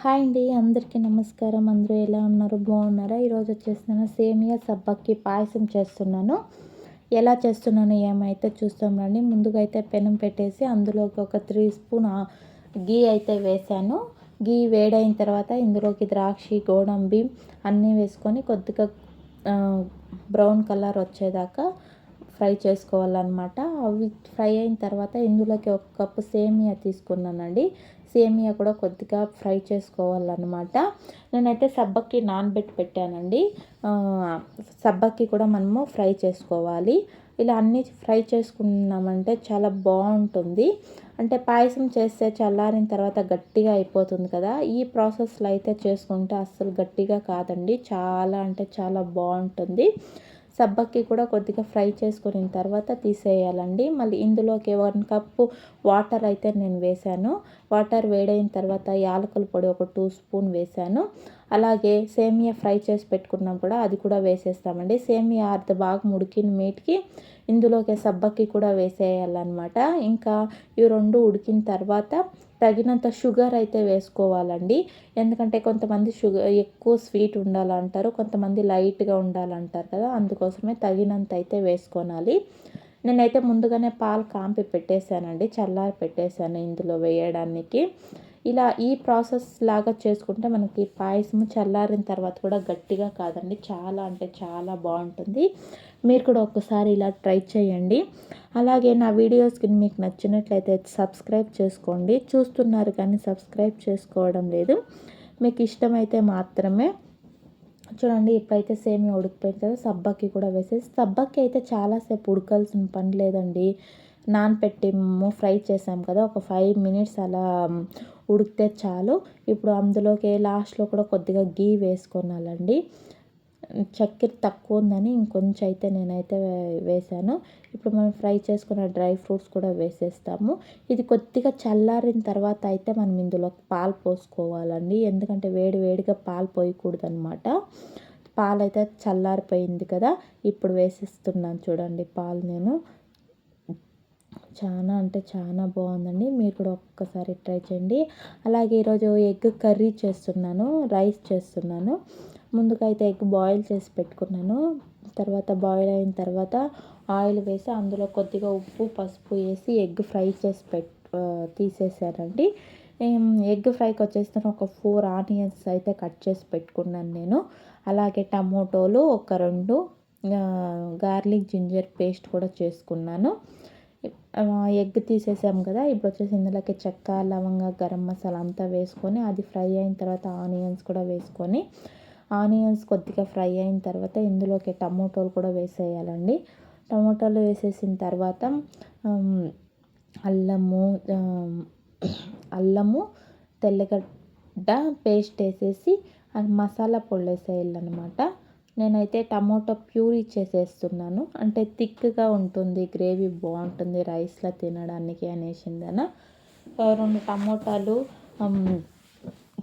Hi అండి, అందరికీ నమస్కారం. అందరూ ఎలా ఉన్నారు? బాగున్నారా? ఈరోజు వచ్చేసి నేను సేమియా సబ్బక్కి పాయసం చేస్తున్నాను. ఎలా చేస్తున్నాను ఏమైతే చూస్తాం రండి. ముందుగా అయితే పెనం పెట్టేసి అందులోకి ఒక 3 స్పూన్ గీ అయితే వేసాను. గీ వేడైన తర్వాత ఇందులోకి ద్రాక్షి, గోడంబి అన్నీ వేసుకొని కొద్దిగా బ్రౌన్ కలర్ వచ్చేదాకా ఫ్రై చేసుకోవాలన్నమాట. అవి ఫ్రై అయిన తర్వాత ఇందులోకి 1 కప్పు సేమియా తీసుకున్నానండి. సేమియా కూడా కొద్దిగా ఫ్రై చేసుకోవాలన్నమాట. నేనైతే సబ్బక్కి నానబెట్టి పెట్టానండి. సబ్బక్కి కూడా మనము ఫ్రై చేసుకోవాలి. ఇలా అన్నీ ఫ్రై చేసుకున్నామంటే చాలా బాగుంటుంది. అంటే పాయసం చేస్తే చల్లారిన తర్వాత గట్టిగా అయిపోతుంది కదా. ఈ ప్రాసెస్లో అయితే చేసుకుంటే అస్సలు గట్టిగా కాదండి, చాలా అంటే చాలా బాగుంటుంది. సబ్బక్కి కూడా కొద్దిగా ఫ్రై చేసుకున్న తర్వాత తీసేయాలండి. మళ్ళీ ఇందులోకి 1 కప్పు వాటర్ అయితే నేను వేసాను. వాటర్ వేడైన తర్వాత యాలకుల పొడి ఒక 2 స్పూన్ వేసాను. అలాగే సేమియా ఫ్రై చేసి పెట్టుకున్నాం కూడా, అది కూడా వేసేస్తామండి. సేమియా అర్ధ బాగా ఉడికిన మీటికి ఇందులోకి సబ్బక్కి కూడా వేసేయాలన్నమాట. ఇంకా ఇవి 2 ఉడికిన తర్వాత తగినంత షుగర్ అయితే వేసుకోవాలండి. ఎందుకంటే కొంతమంది షుగర్ ఎక్కువ స్వీట్ ఉండాలంటారు, కొంతమంది లైట్గా ఉండాలంటారు కదా. అందుకోసమే తగినంత అయితే వేసుకోవాలి. నేనైతే ముందుగానే పాలు కాంపి పెట్టేశానండి, చల్లారి పెట్టేశాను ఇందులో వేయడానికి. ఇలా ఈ ప్రాసెస్ లాగా చేసుకుంటే మనకి పాయసం చల్లారిన తర్వాత కూడా గట్టిగా కాదండి, చాలా అంటే చాలా బాగుంటుంది. మీరు కూడా ఒక్కసారి ఇలా ట్రై చేయండి. అలాగే నా వీడియోస్కి మీకు నచ్చినట్లయితే సబ్స్క్రైబ్ చేసుకోండి. చూస్తున్నారు కానీ సబ్స్క్రైబ్ చేసుకోవడం లేదు. మీకు ఇష్టమైతే మాత్రమే చూడండి. ఇప్పుడైతే సేమియా ఉడికిపోయింది కదా, సబ్బక్కి కూడా వేసేసి, సబ్బక్కి అయితే చాలాసేపు ఉడకాల్సిన పని లేదండి. నానపెట్టిము ఫ్రై చేసాం కదా, ఒక 5 మినిట్స్ అలా ఉడికితే చాలు. ఇప్పుడు అందులోకి లాస్ట్లో కూడా కొద్దిగా గీ వేసుకోనాలండి. చక్కెర తక్కువ ఉందని ఇంకొంచెం అయితే నేనైతే వేసాను. ఇప్పుడు మనం ఫ్రై చేసుకున్న డ్రై ఫ్రూట్స్ కూడా వేసేస్తాము. ఇది కొద్దిగా చల్లారిన తర్వాత అయితే మనం ఇందులో పాలు పోసుకోవాలండి. ఎందుకంటే వేడి వేడిగా పాలు పోయకూడదనమాట. పాలు అయితే చల్లారిపోయింది కదా, ఇప్పుడు వేసేస్తున్నాను చూడండి పాలు నేను. చాలా అంటే చాలా బాగుందండి. మీరు కూడా ఒక్కసారి ట్రై చేయండి. అలాగే ఈరోజు ఎగ్ కర్రీ చేస్తున్నాను, రైస్ చేస్తున్నాను. ముందుగా అయితే ఎగ్ బాయిల్ చేసి పెట్టుకున్నాను. తర్వాత బాయిల్ అయిన తర్వాత ఆయిల్ వేసి అందులో కొద్దిగా ఉప్పు, పసుపు వేసి ఎగ్ ఫ్రై చేసి తీసేసానండి. ఎగ్ ఫ్రైకి వచ్చేసి ఒక 4 ఆనియన్స్ అయితే కట్ చేసి పెట్టుకున్నాను నేను. అలాగే టమోటోలు ఒక 2, గార్లిక్ జింజర్ పేస్ట్ కూడా చేసుకున్నాను. ఎగ్ తీసేసాం కదా, ఇప్పుడు వచ్చేసి ఇందులోకి చెక్క, లవంగ, గరం మసాలా అంతా వేసుకొని అది ఫ్రై అయిన తర్వాత ఆనియన్స్ కూడా వేసుకొని, ఆనియన్స్ కొద్దిగా ఫ్రై అయిన తర్వాత ఇందులోకి టమోటాలు కూడా వేసేయాలండి. టమోటాలు వేసేసిన తర్వాత అల్లము తెల్లగడ్డ పేస్ట్ వేసేసి మసాలా పొడి వేసేయాలన్నమాట. నేనైతే టమోటా ప్యూరీ చేసేస్తున్నాను, అంటే థిక్గా ఉంటుంది, గ్రేవీ బాగుంటుంది రైస్లో తినడానికి అనేసిందన. 2 టమోటాలు,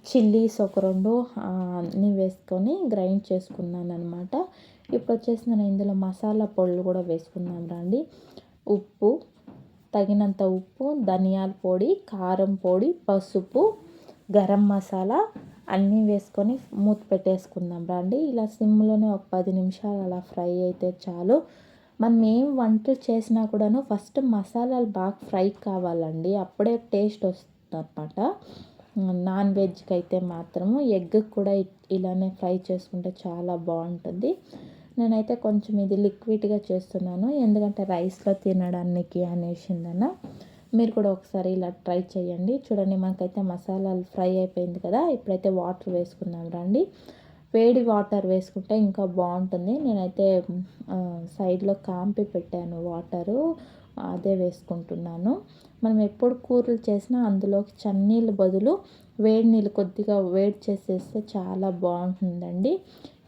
చిల్లీస్ ఒక 2 అన్నీ వేసుకొని గ్రైండ్ చేసుకున్నాను అనమాట. ఇప్పుడు వచ్చేసి నేను ఇందులో మసాలా పొడులు కూడా వేసుకున్నాను రండి. ఉప్పు, తగినంత ఉప్పు, ధనియాల పొడి, కారం పొడి, పసుపు, గరం మసాలా అన్నీ వేసుకొని మూత పెట్టేసుకుందాం రండి. ఇలా సిమ్లోనే ఒక 10 నిమిషాలు అలా ఫ్రై అయితే చాలు. మనం ఏం వంటలు చేసినా కూడాను ఫస్ట్ మసాలాలు బాగా ఫ్రై కావాలండి, అప్పుడే టేస్ట్ వస్తుంది అనమాట. నాన్ వెజ్కి అయితే మాత్రము, ఎగ్ కూడా ఇలానే ఫ్రై చేసుకుంటే చాలా బాగుంటుంది. నేనైతే కొంచెం ఇది లిక్విడ్గా చేస్తున్నాను, ఎందుకంటే రైస్లో తినడానికి అనేసిందన. మీరు కూడా ఒకసారి ఇలా ట్రై చేయండి. చూడండి, మనకైతే మసాలాలు ఫ్రై అయిపోయింది కదా. ఇప్పుడైతే వాటర్ వేసుకుందాం రండి. వేడి వాటర్ వేసుకుంటే ఇంకా బాగుంటుంది. నేనైతే సైడ్లో కాంపి పెట్టాను వాటరు, అదే వేసుకుంటున్నాను. మనం ఎప్పుడు కూరలు చేసినా అందులోకి చన్నీళ్ళు బదులు వేడి నీళ్ళు కొద్దిగా వేడి చేసేస్తే చాలా బాగుంటుందండి.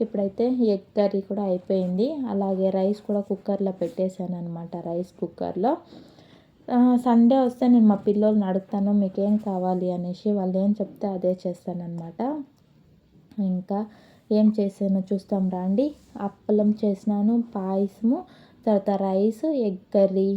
ఇప్పుడైతే ఎగ్ కర్రీ కూడా అయిపోయింది. అలాగే రైస్ కూడా కుక్కర్లో పెట్టేశాను అనమాట, రైస్ కుక్కర్లో. సండే వస్తే నేను మా పిల్లల్ని అడుగుతాను మీకేం కావాలి అనేసి, వాళ్ళు ఏం చెప్తే అదే చేస్తానన్నమాట. ఇంకా ఏం చేసానో చూస్తాం రండి. అప్పలం చేసినాను, పాయసము, తర్వాత రైస్, ఎగ్ కర్రీ,